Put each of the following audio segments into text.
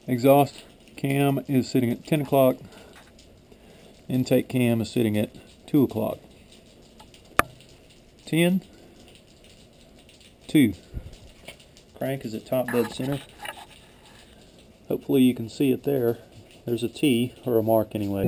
Exhaust cam is sitting at 10 o'clock. Intake cam is sitting at 2 o'clock. 10, 2. Crank is at top dead center. Hopefully you can see it there. There's a T, or a mark anyway.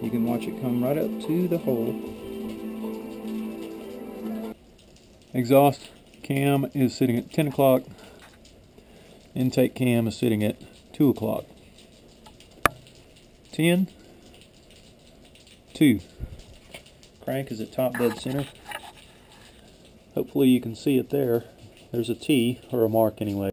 You can watch it come right up to the hole. Exhaust cam is sitting at 10 o'clock. Intake cam is sitting at 2 o'clock. 10, 2. Crank is at top dead center. Hopefully you can see it there. There's a T, or a mark anyway.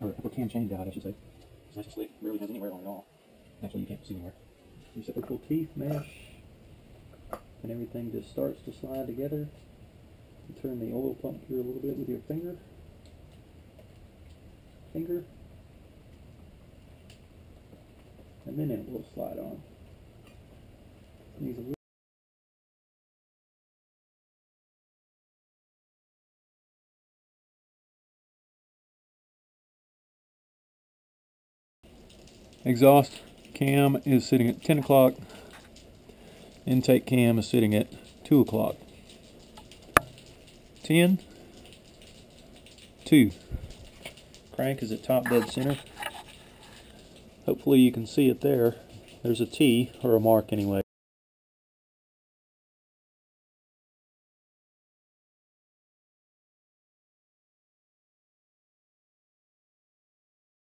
Or can change out, I should say. It's nice to sleep. It really has any wear on it at all. Actually, you can't see anywhere. Reciprocal teeth mesh, and everything just starts to slide together. You turn the oil pump here a little bit with your finger. And then it will slide on. Needs a little Exhaust cam is sitting at 10 o'clock. Intake cam is sitting at 2 o'clock. 10, 2. Crank is at top dead center. Hopefully you can see it there. There's a T, or a mark anyway.